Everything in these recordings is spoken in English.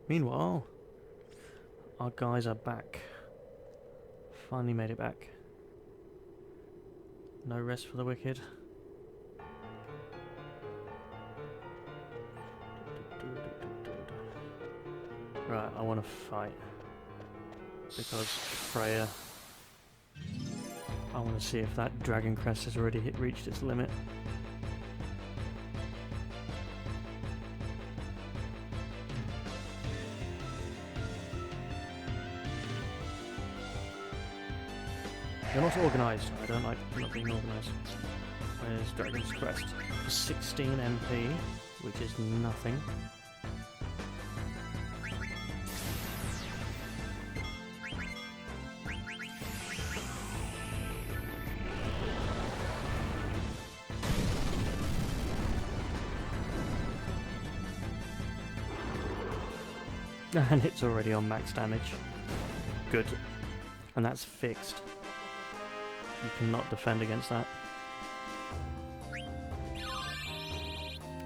Meanwhile, our guys are back. Finally made it back. No rest for the wicked. Right, I want to fight. Because Freya... I want to see if that Dragon Crest has already reached its limit. You're not organised. I don't like not being organised. Where's Dragon's Crest? 16 MP, which is nothing. And it's already on max damage. Good. And that's fixed. You cannot defend against that.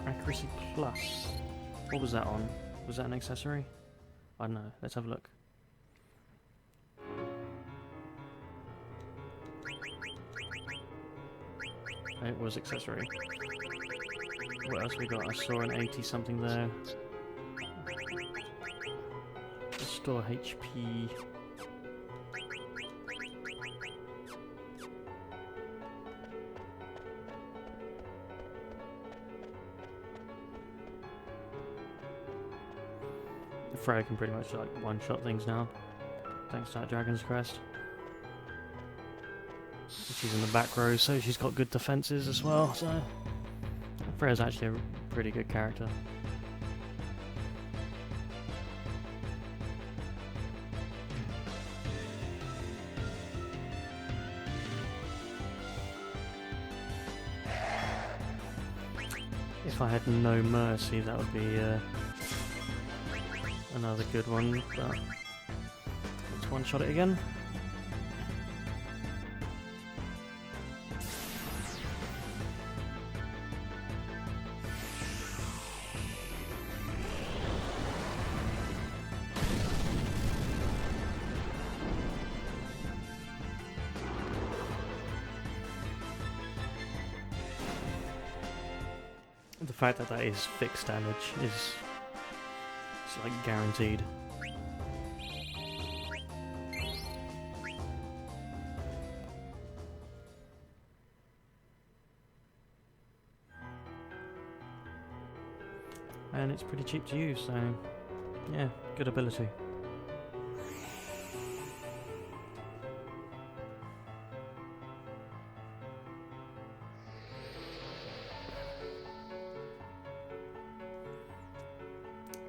Accuracy plus. What was that on? Was that an accessory? I don't know. Let's have a look. It was accessory. What else we got? I saw an 80 something there. Restore HP. Freya can pretty much like one-shot things now, thanks to that Dragon's Crest. She's in the back row, so she's got good defences as well, so... Freya's actually a pretty good character. If I had no mercy, that would be another good one, but let's one-shot it again. The fact that that is fixed damage is it's like guaranteed. And it's pretty cheap to use, so yeah, good ability.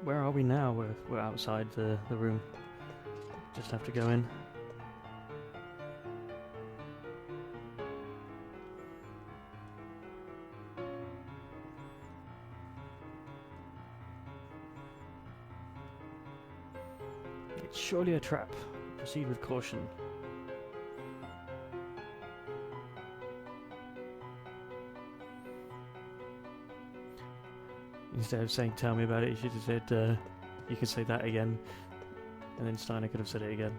Where are we now? We're outside the room. Just have to go in. It's surely a trap. Proceed with caution. Instead of saying "tell me about it," you should have said you can say that again, and then Steiner could have said it again.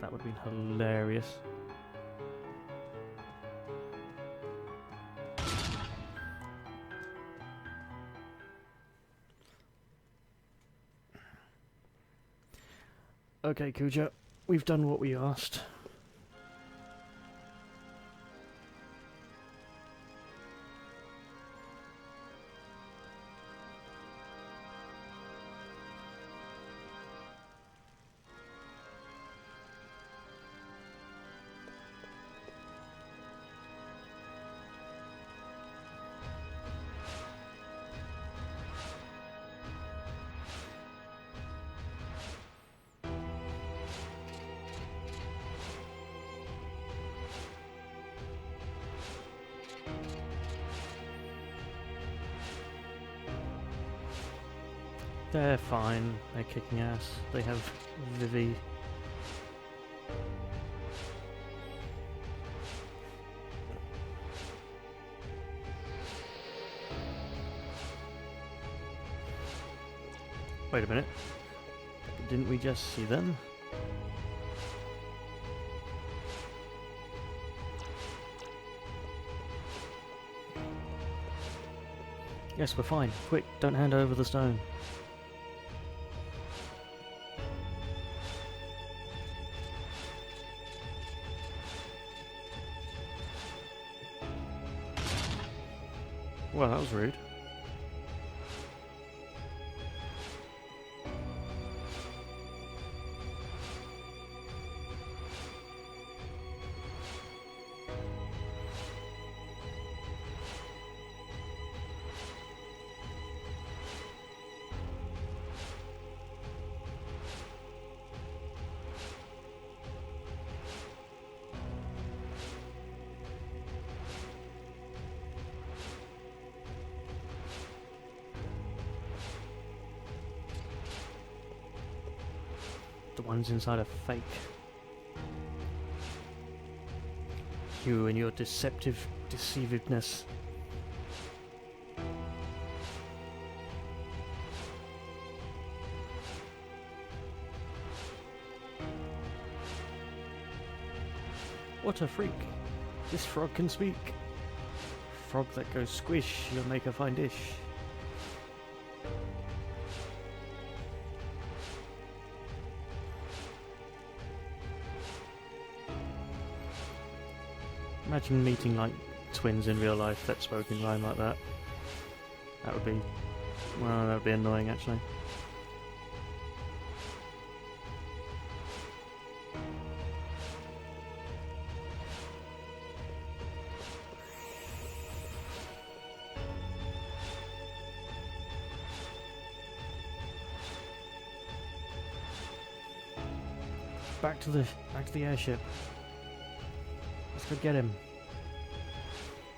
That would have been hilarious. Okay, Kuja, we've done what we asked. They're fine. They're kicking ass. They have Vivi. Wait a minute. Didn't we just see them? Yes, we're fine. Quick, don't hand over the stone. Well, that was rude. The ones inside are fake. You and your deceptive deceivedness. What a freak! This frog can speak. Frog that goes squish, you'll make a fine dish. Imagine meeting like twins in real life that spoke in rhyme like that. That would be, well, that would be annoying actually. Back to the airship. Let's go get him.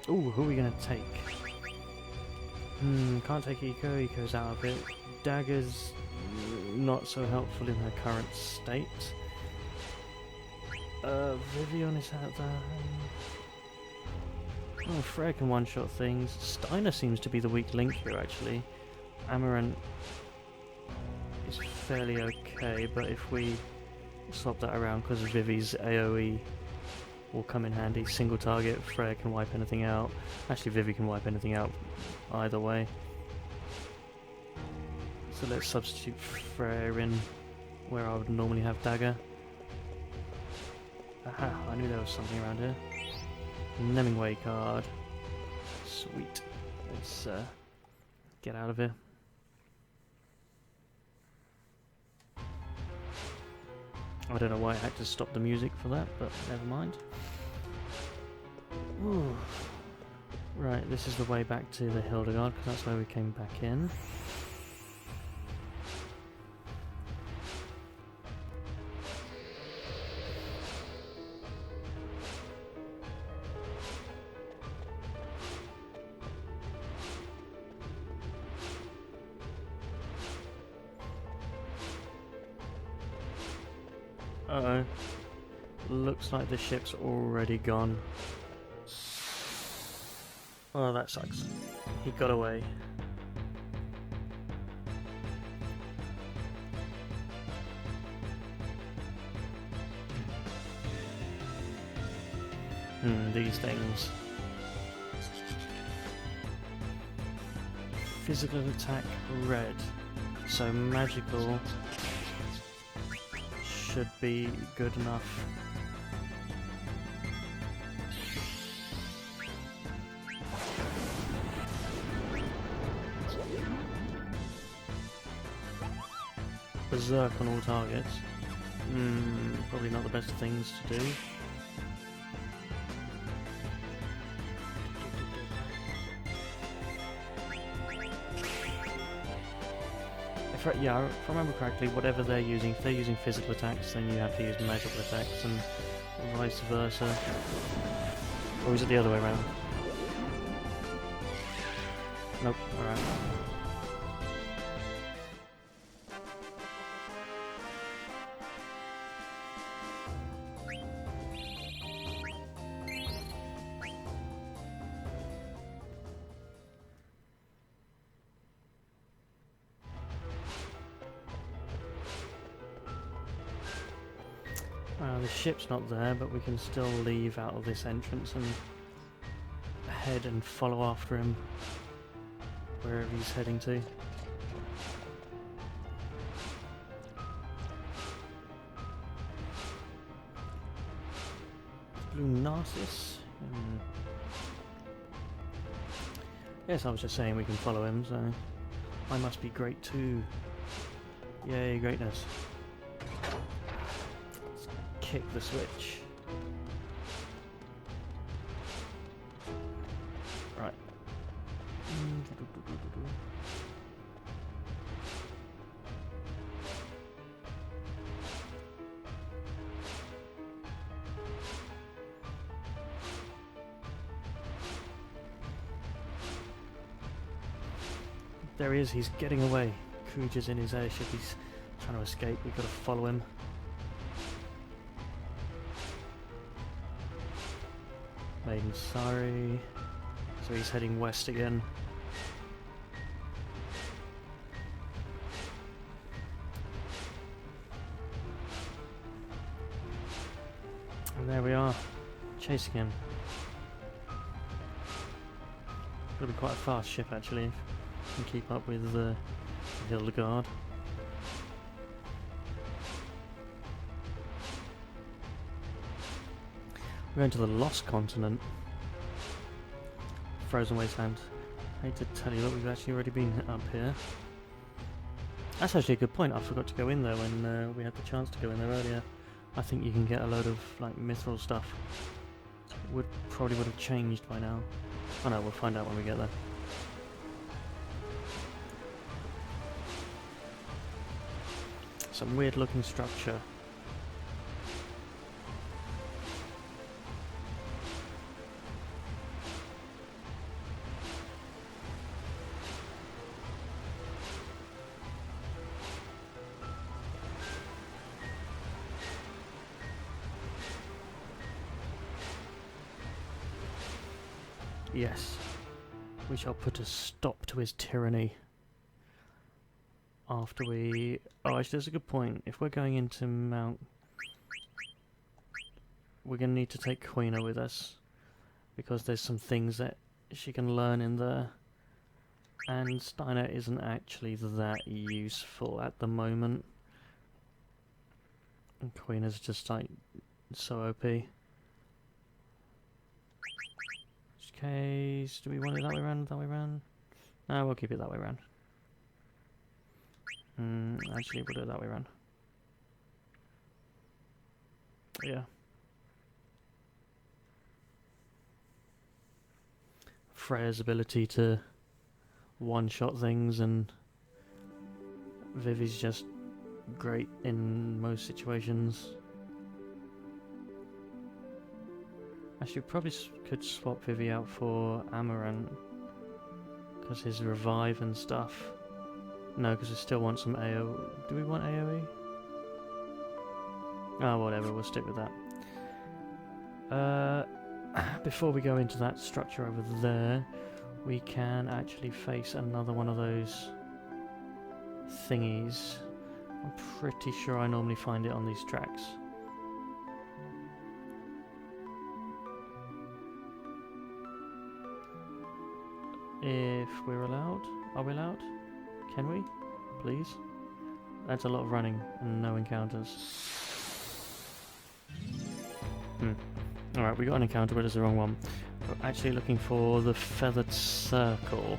Ooh, who are we gonna take? Can't take Eco. Eco's out of it. Dagger's not so helpful in her current state. Vivian is out there. Oh, Freya can one-shot things. Steiner seems to be the weak link here, actually. Amaranth is fairly okay, but if we swap that around, because Vivi's AoE will come in handy. Single target, Freya can wipe anything out. Actually, Vivi can wipe anything out either way. So let's substitute Freya in where I would normally have Dagger. Aha, I knew there was something around here. Hemingway card. Sweet. Let's get out of here. I don't know why I had to stop the music for that, but never mind. Ooh. Right, this is the way back to the Hildegard, because that's where we came back in. Uh-oh. Looks like the ship's already gone. Oh, that sucks. He got away. These things. Physical attack red. So magical should be good enough. Berserk on all targets. Probably not the best things to do. If I remember correctly, whatever they're using, if they're using physical attacks, then you have to use magical attacks, and vice versa. Or is it the other way around? Nope, alright. The ship's not there, but we can still leave out of this entrance and head and follow after him wherever he's heading to. Blue Narcissus. Yes, I was just saying we can follow him, so I must be great too. Yay, greatness. Let's kick the switch. Right. There he is, he's getting away. Kuja's in his airship, he's trying to escape, we've got to follow him. Maiden sorry. So he's heading west again. And there we are, chasing him. It'll be quite a fast ship actually. Can keep up with the Hildegard. We're going to the Lost Continent. Frozen Wasteland. I hate to tell you that we've actually already been up here. That's actually a good point. I forgot to go in there when we had the chance to go in there earlier. I think you can get a load of like mithril stuff. Probably would have changed by now. Oh no, we'll find out when we get there. Some weird looking structure. Yes, we shall put a stop to his tyranny. After we... Oh, actually, that's a good point. If we're going into Mount... We're going to need to take Quina with us. Because there's some things that she can learn in there. And Steiner isn't actually that useful at the moment. And Quina's just, like, so OP. Case... Do we want it that way around? That way around? No, we'll keep it that way around. Actually, we'll do it that way around. Yeah. Freya's ability to one-shot things, and Vivi's just great in most situations. Actually, probably could swap Vivi out for Amaranth, because his revive and stuff. No, because we still want some AoE. Do we want AoE? Oh, whatever, we'll stick with that. Before we go into that structure over there, we can actually face another one of those thingies. I'm pretty sure I normally find it on these tracks. If we're allowed. Are we allowed? Can we? Please? That's a lot of running and no encounters. Alright, we got an encounter, but it's the wrong one. We're actually looking for the Feathered Circle.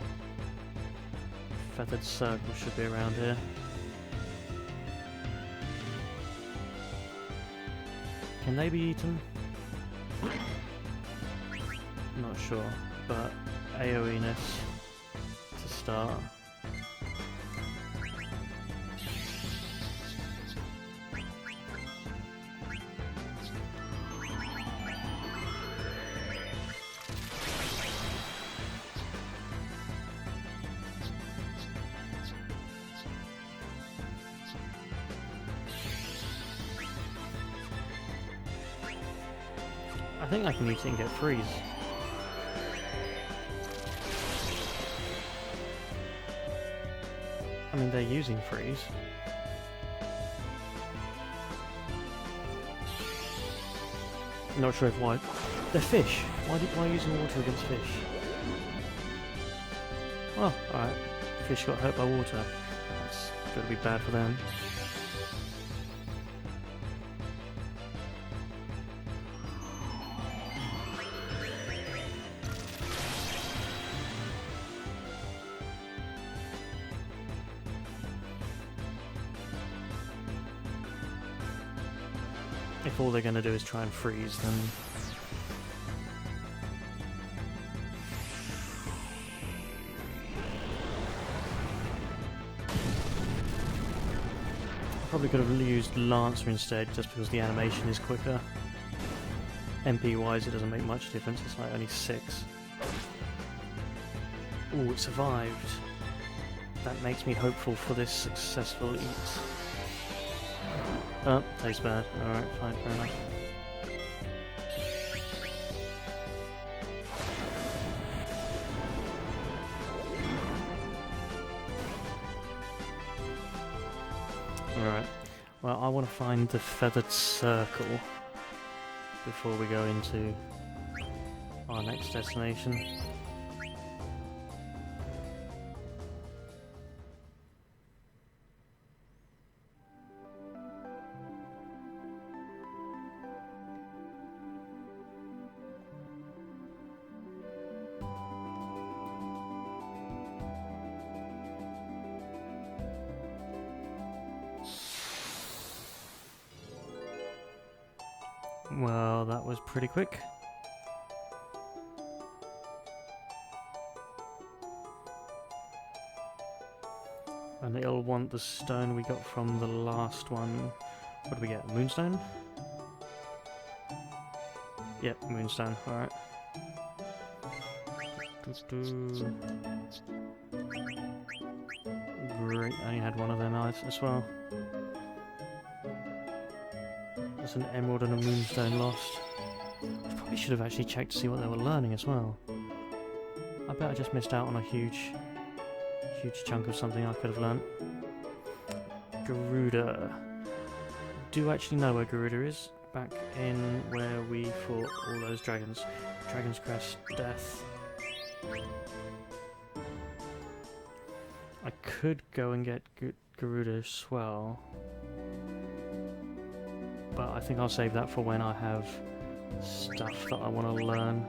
Feathered Circle should be around here. Can they be eaten? Not sure, but AoE-ness to start. I think I can use it and get freeze. I mean, they're using freeze. Not sure if why. They're fish. Why using water against fish? Oh, alright. Fish got hurt by water. That's gotta be bad for them. If all they're gonna do is try and freeze, then probably could have used Lancer instead, just because the animation is quicker. MP wise, it doesn't make much difference, it's like only 6. Ooh, it survived. That makes me hopeful for this successful eat. Oh, tastes bad. Alright, fine, fair enough. Alright, well, I want to find the feathered circle before we go into our next destination. Well, that was pretty quick. And it'll want the stone we got from the last one. What did we get? Moonstone? Yep, moonstone. Alright. Great, I only had one of them eyes as well. That's an emerald and a moonstone lost. I probably should have actually checked to see what they were learning as well. I bet I just missed out on a huge chunk of something I could have learnt. Garuda. Do actually know where Garuda is. Back in where we fought all those dragons. Dragon's Crest, Death. I could go and get Garuda as well. But I think I'll save that for when I have stuff that I want to learn.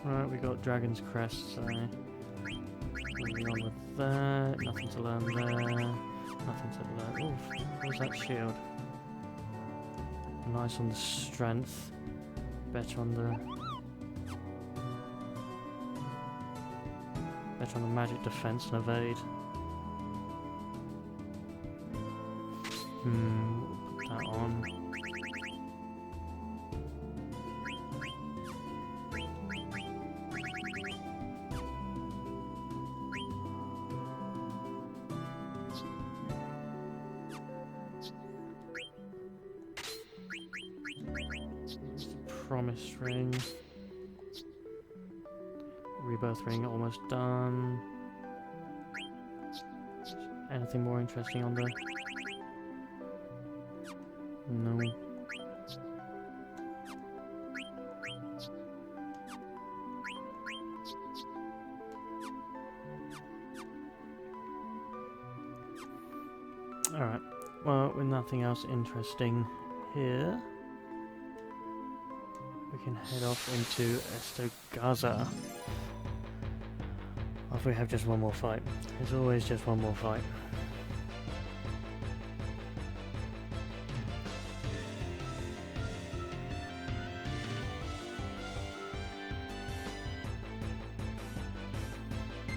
Right, we got Dragon's Crest, so moving on with that. Nothing to learn there. Nothing to learn. Ooh, where's that shield? Nice on the strength. Better on the magic defense and evade. Put that on. Promise ring. Rebirth ring almost done. Anything more interesting on there? No. Alright, well, with nothing else interesting here, we can head off into Esto Gaza. After we have just one more fight. There's always just one more fight.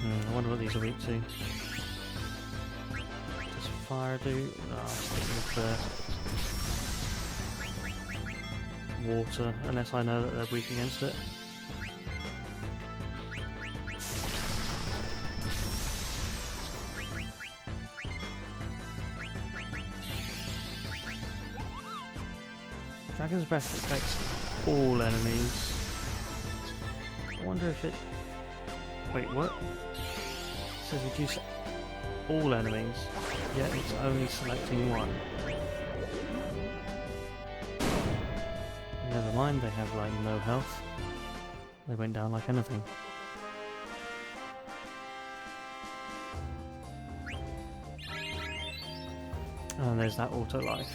I wonder what these are weak to. Does fire do? Oh, I'm sticking with water, unless I know that they're weak against it. Dragon's Breath affects all enemies. I wonder if it... Wait, what? It says reduce all enemies, yet it's only selecting one. Never mind, they have like no health. They went down like anything. And there's that auto life.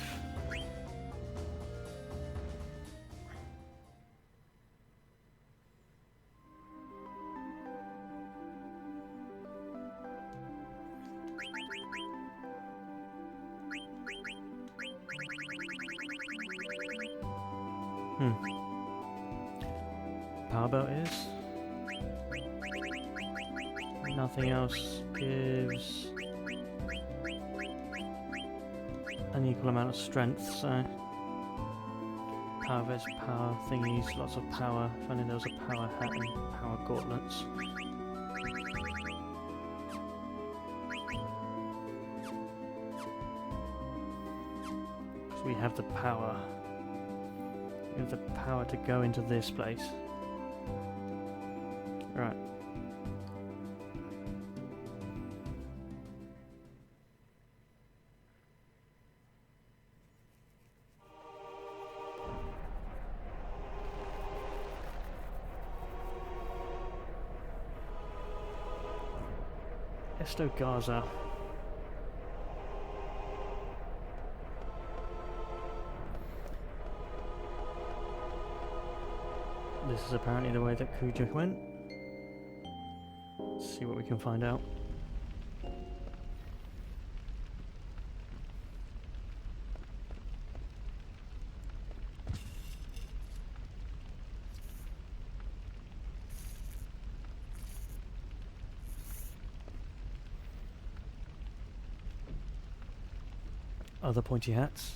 Power belt is. Nothing else gives an equal amount of strength, so power vest, power thingies, lots of power. If only there was a power hat and power gauntlets. Because we have the power. We have the power to go into this place. Right. Esto Gaza. This is apparently the way that Kuja went. Let's see what we can find out. Other pointy hats.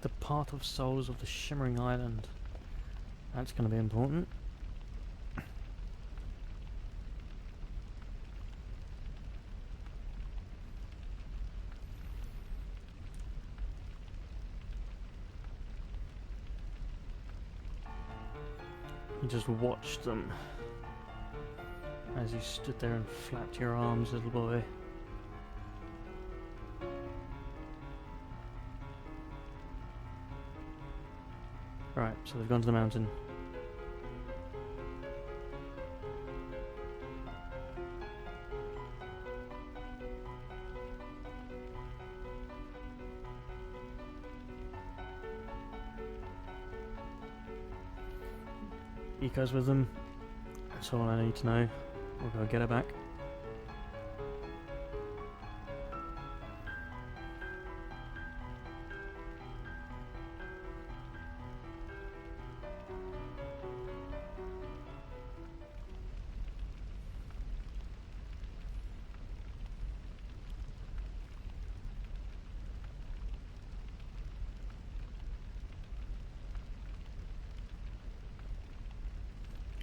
The path of souls of the Shimmering Island. That's going to be important. You just watched them as you stood there and flapped your arms, little boy. Right, so they've gone to the mountain. Eco's with them. That's all I need to know. We'll go get her back.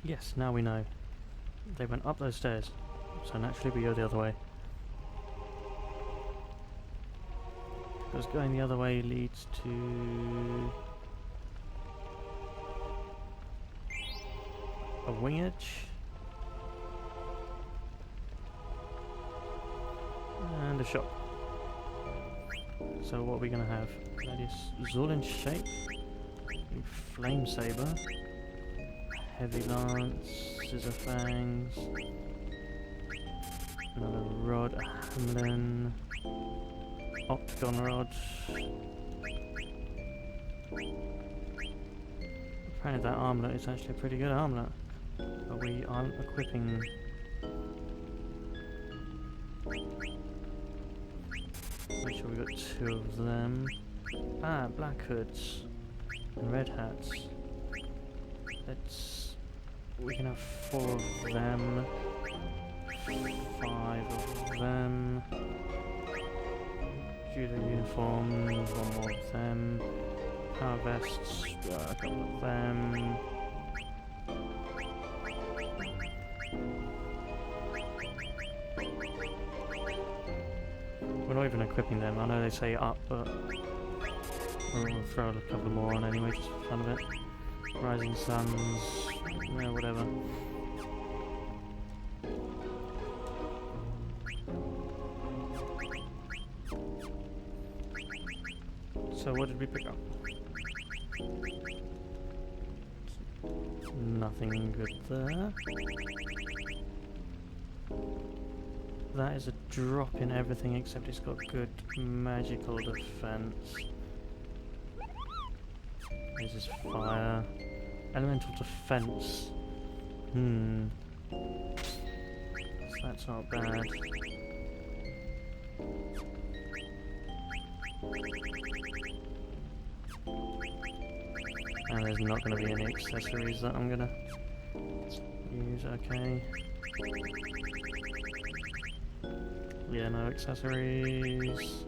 Yes, now we know. They went up those stairs, so naturally we go the other way. Because going the other way leads to a wingage and a shop. So what are we going to have? That is Zulin shape, a flame saber. Heavy lance, scissor fangs, another rod, a hamlin, octagon rod. Apparently that armlet is actually a pretty good armlet, but we aren't equipping. Make sure we've got 2 of them. Ah, black hoods and red hats. We can have 4 of them. 5 of them. Judo uniforms, 1 more of them. Power vests, a couple of them. We're not even equipping them. I know they say up, but we'll throw a couple more on anyway, just for fun of it. Rising Suns, yeah, whatever. So what did we pick up? Nothing good there. That is a drop in everything except it's got good magical defense. This is fire. Elemental defense. So that's not bad. And there's not going to be any accessories that I'm going to use, okay. Yeah, no accessories.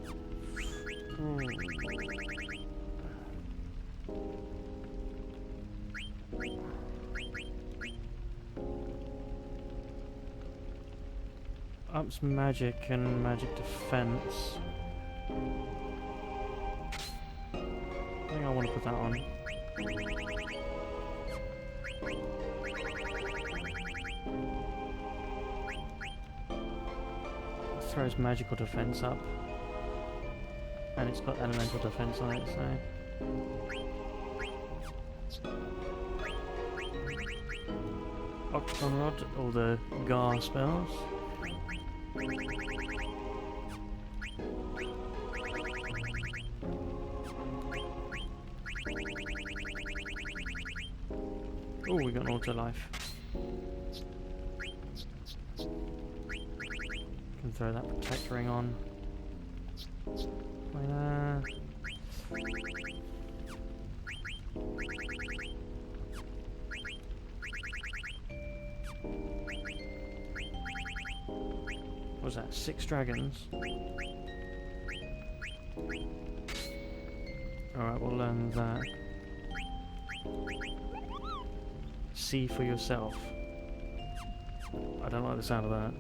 Ups magic and magic defense. I think I want to put that on. Throws magical defense up, and it's got elemental defense on it, so Octagon Rod, all the Gar spells. Oh, we got an auto life. Can throw that protect ring on. Like that. What was that? 6 dragons? Alright, we'll learn that. See for yourself. I don't like the sound of that.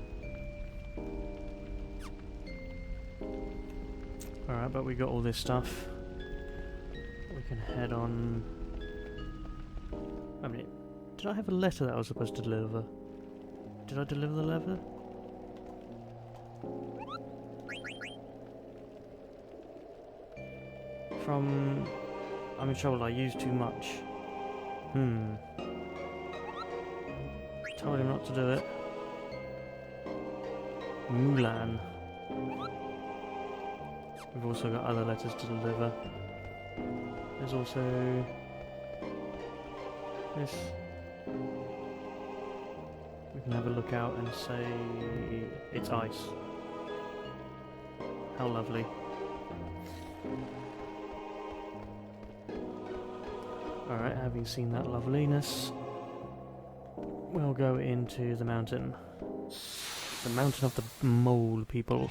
Alright, but we got all this stuff. We can head on. I mean, did I have a letter that I was supposed to deliver? Did I deliver the letter? From... I'm in trouble, I used too much. Told him not to do it. Mulan. We've also got other letters to deliver. There's also this. We can have a look out and say it's ice. How lovely. Alright, having seen that loveliness, we'll go into the mountain. The mountain of the mole people.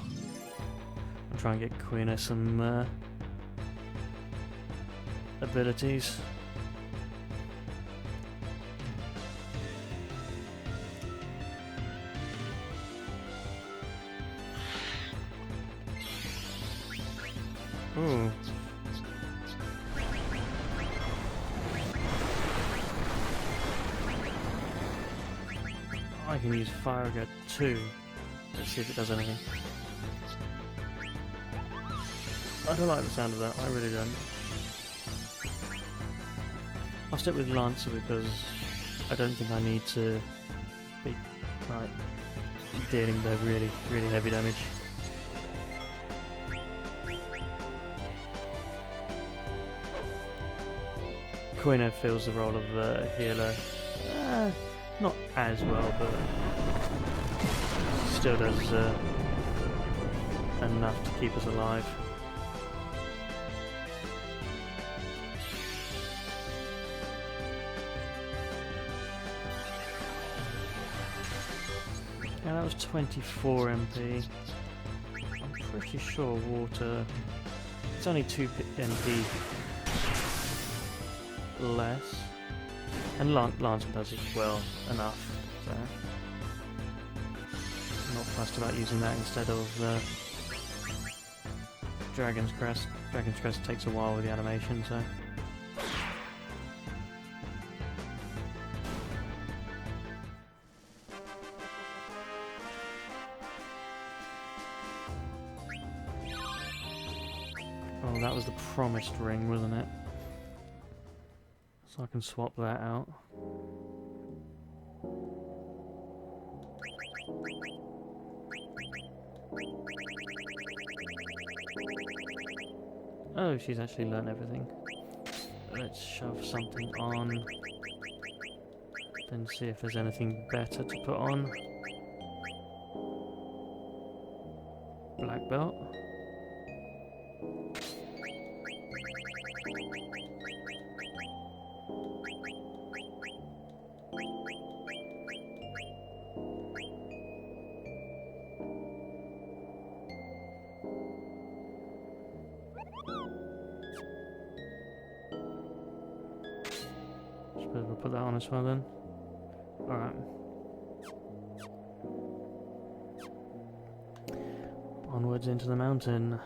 And try and get Quina some abilities. Ooh. I can use Fire Guard too. Let's see if it does anything. I don't like the sound of that, I really don't. I'll stick with Lancer because I don't think I need to be like dealing the really, really heavy damage. Quina fills the role of healer. Not as well, but still does enough to keep us alive. Yeah, that was 24 MP. I'm pretty sure water... It's only 2 MP less. And Lancer does as well enough, so... I'm not fussed about using that instead of Dragon's Crest. Dragon's Crest takes a while with the animation, so... Oh, that was the promised ring, wasn't it? So I can swap that out. Oh, she's actually learned everything. Let's shove something on. Then see if there's anything better to put on. Black belt. Suppose we'll put that on as well then. Alright. Onwards into the mountain.